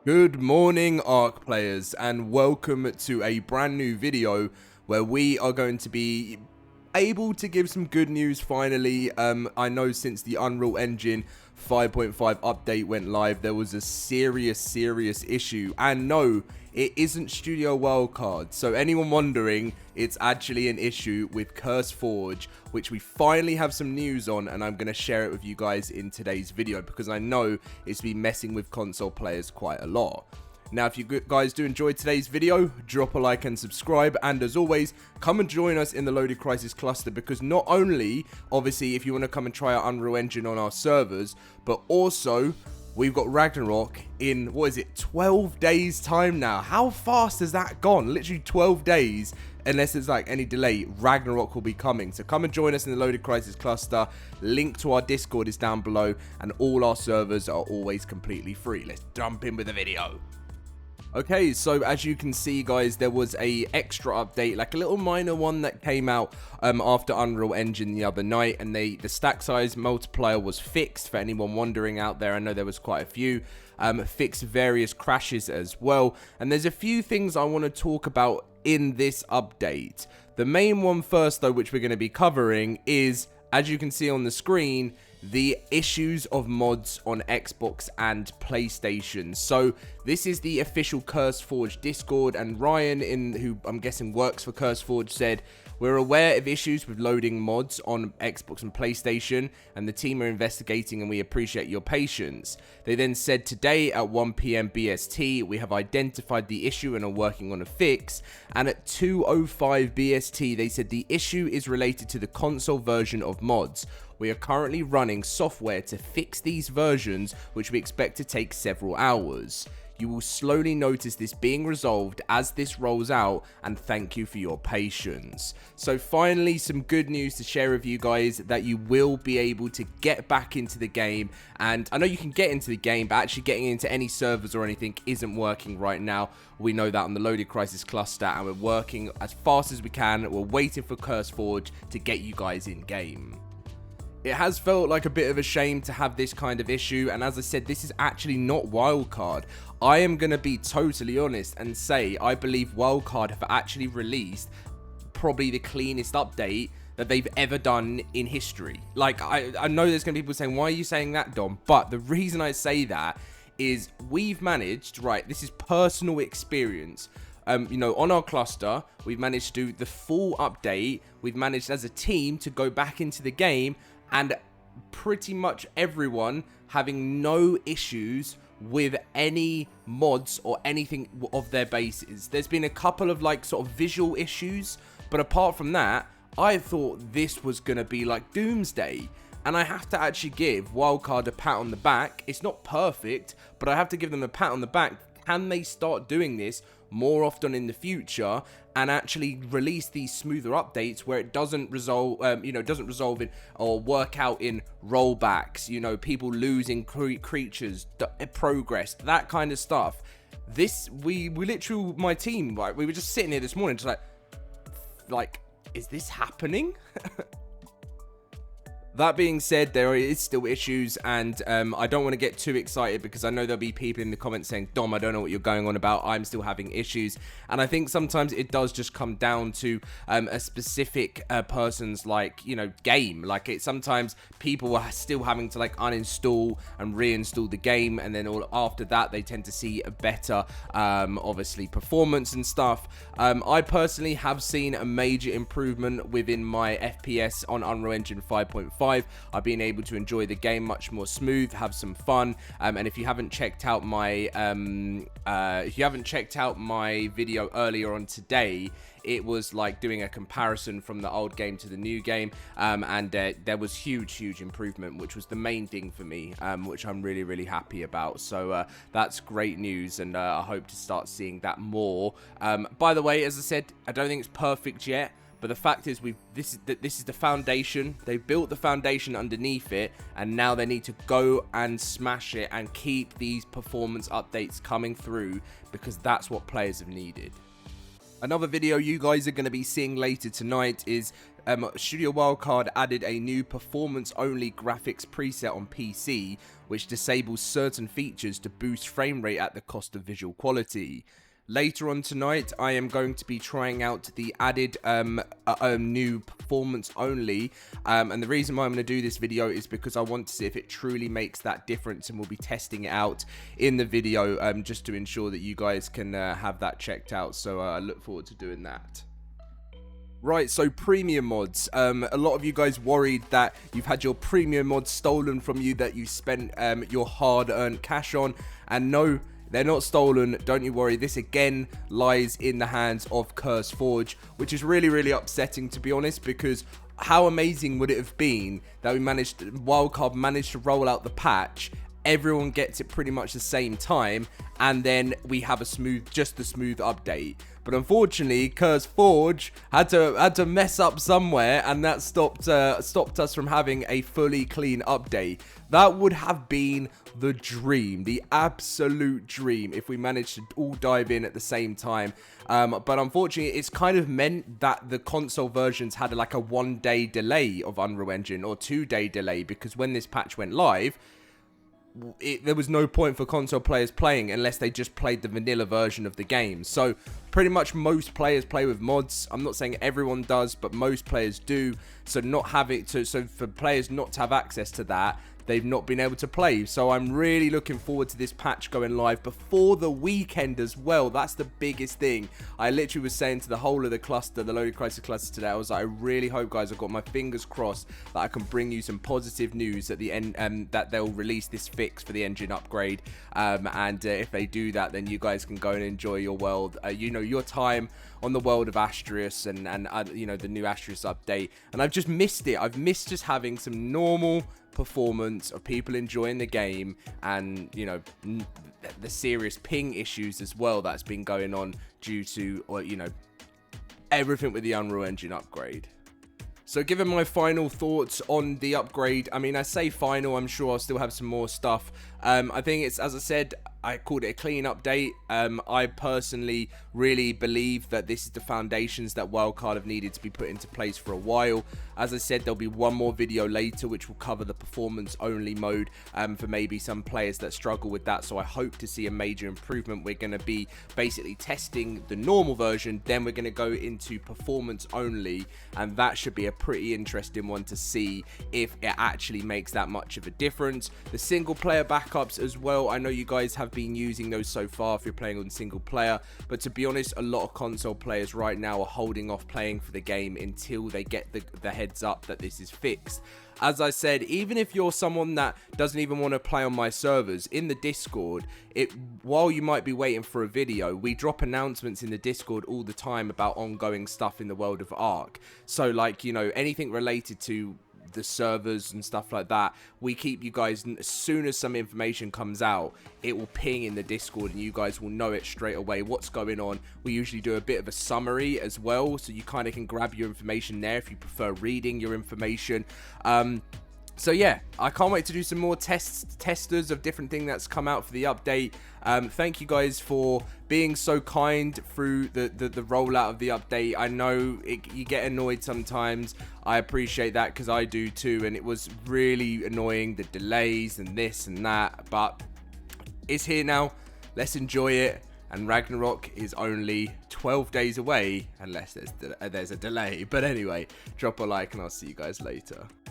Good morning, ARK players, and welcome to a brand new video where we are going to be able to give some good news finally. I know since the Unreal Engine 5.5 update went live, there was a serious issue, and no, it isn't Studio Wildcard. So anyone wondering, it's actually an issue with CurseForge, which we finally have some news on, and I'm going to share it with you guys in today's video because I know it's been messing with console players quite a lot. Now, if you guys do enjoy today's video, drop a like and subscribe, and as always, come and join us in the LoadedCrysis cluster, because not only, obviously, if you want to come and try out Unreal Engine on our servers, but also, we've got Ragnarok in, 12 days time now. How fast has that gone? Literally 12 days, unless there's like any delay, Ragnarok will be coming. So come and join us in the LoadedCrysis cluster. Link to our Discord is down below, and all our servers are always completely free. Let's jump in with the video. Okay, so as you can see, guys, there was a extra update, like a little minor one that came out after Unreal Engine the other night, and the stack size multiplier was fixed. For anyone wondering out there, I know there was quite a few. Fixed various crashes as well, and there's a few things I want to talk about in this update. The main one first, though, which we're going to be covering is, as you can see on the screen, the issues of mods on Xbox and PlayStation. So this is the official CurseForge Discord, and Ryan, who I'm guessing works for CurseForge, said, "We're aware of issues with loading mods on Xbox and PlayStation, and the team are investigating, and we appreciate your patience." They then said, "Today at 1 PM BST, we have identified the issue and are working on a fix." And at 2:05 BST, they said the issue is related to the console version of mods. "We are currently running software to fix these versions, which we expect to take several hours. You will slowly notice this being resolved as this rolls out, and thank you for your patience." So finally, some good news to share with you guys, that you will be able to get back into the game. And I know you can get into the game, but actually getting into any servers or anything isn't working right now. We know that on the LoadedCrysis cluster, and we're working as fast as we can. We're waiting for CurseForge to get you guys in game. It has felt like a bit of a shame to have this kind of issue, and as I said, this is actually not Wildcard. I am going to be totally honest and say I believe Wildcard have actually released probably the cleanest update that they've ever done in history. Like, I know there's going to be people saying, "Why are you saying that, Dom?" But the reason I say that is we've managed, right, this is personal experience. On our cluster, we've managed to do the full update. We've managed as a team to go back into the game, and pretty much everyone having no issues with any mods or anything of their bases. There's been a couple of like sort of visual issues, but apart from that, I thought this was gonna be like doomsday. And I have to actually give Wildcard a pat on the back. It's not perfect, but I have to give them a pat on the back. Can they start doing this more often in the future and actually release these smoother updates where it doesn't resolve, doesn't resolve in or work out in rollbacks, people losing creatures, progress, that kind of stuff. This, we literally, my team, like, we were just sitting here this morning, just like, is this happening? That being said, there is still issues, and I don't want to get too excited because I know there'll be people in the comments saying, "Dom, I don't know what you're going on about. I'm still having issues." And I think sometimes it does just come down to a specific person's game. Like, sometimes people are still having to uninstall and reinstall the game, and then after that they tend to see a better obviously performance and stuff. I personally have seen a major improvement within my FPS on Unreal Engine 5.5. I've been able to enjoy the game much more smooth, have some fun, and if you haven't checked out my video earlier on today, it was like doing a comparison from the old game to the new game, and there was huge improvement, which was the main thing for me, which I'm really happy about. So that's great news, and I hope to start seeing that more. By the way, as I said, I don't think it's perfect yet, but the fact is, this is the foundation. They built the foundation underneath it, and now they need to go and smash it and keep these performance updates coming through, because that's what players have needed. Another video you guys are going to be seeing later tonight is Studio Wildcard added a new performance-only graphics preset on PC, which disables certain features to boost frame rate at the cost of visual quality. Later on tonight, I am going to be trying out the added new performance-only, and the reason why I'm going to do this video is because I want to see if it truly makes that difference, and we'll be testing it out in the video just to ensure that you guys can have that checked out, so I look forward to doing that. Right, so premium mods. A lot of you guys worried that you've had your premium mods stolen from you that you spent your hard-earned cash on, and no, they're not stolen, don't you worry. This again lies in the hands of CurseForge, which is really, really upsetting, to be honest, because how amazing would it have been that Wildcard managed to roll out the patch, everyone gets it pretty much the same time, and then we have just a smooth update. But unfortunately, CurseForge had to mess up somewhere, and that stopped us from having a fully clean update. That would have been the dream, the absolute dream, if we managed to all dive in at the same time. But unfortunately, it's kind of meant that the console versions had like a 1-day delay of Unreal Engine, or 2-day delay, because when this patch went live, there was no point for console players playing unless they just played the vanilla version of the game. So pretty much most players play with mods. I'm not saying everyone does, but most players do. So so for players not to have access to that, they've not been able to play. So I'm really looking forward to this patch going live before the weekend as well. That's the biggest thing. I literally was saying to the whole of the cluster, the LoadedCrysis cluster today, I was like, I really hope, guys, I've got my fingers crossed that I can bring you some positive news at the end, that they'll release this fix for the engine upgrade. If they do that, then you guys can go and enjoy your world, your time on the world of Asterius and the new Asterius update. And I've just missed it. I've missed just having some normal performance of people enjoying the game, and the serious ping issues as well that's been going on due to everything with the Unreal Engine upgrade. So given my final thoughts on the upgrade, I mean, I say final, I'm sure I'll still have some more stuff. I think it's, as I said, I called it a clean update. I personally really believe that this is the foundations that Wildcard have needed to be put into place for a while. As I said, there'll be one more video later which will cover the performance only mode for maybe some players that struggle with that. So I hope to see a major improvement. We're going to be basically testing the normal version, then we're going to go into performance only, and that should be a pretty interesting one to see if it actually makes that much of a difference. The single player backups as well, I know you guys have been using those so far if you're playing on single player, but to be honest, a lot of console players right now are holding off playing for the game until they get the heads up that this is fixed. As I said, even if you're someone that doesn't even want to play on my servers, in the Discord, while you might be waiting for a video, we drop announcements in the Discord all the time about ongoing stuff in the world of ARK. So like, anything related to the servers and stuff like that, we keep you guys, as soon as some information comes out, it will ping in the Discord and you guys will know it straight away what's going on. We usually do a bit of a summary as well, so you kind of can grab your information there if you prefer reading your information. So yeah, I can't wait to do some more testers of different things that's come out for the update. Thank you guys for being so kind through the rollout of the update. I know you get annoyed sometimes. I appreciate that because I do too, and it was really annoying, the delays and this and that, but it's here now. Let's enjoy it. And Ragnarok is only 12 days away, unless there's a delay. But anyway, drop a like and I'll see you guys later.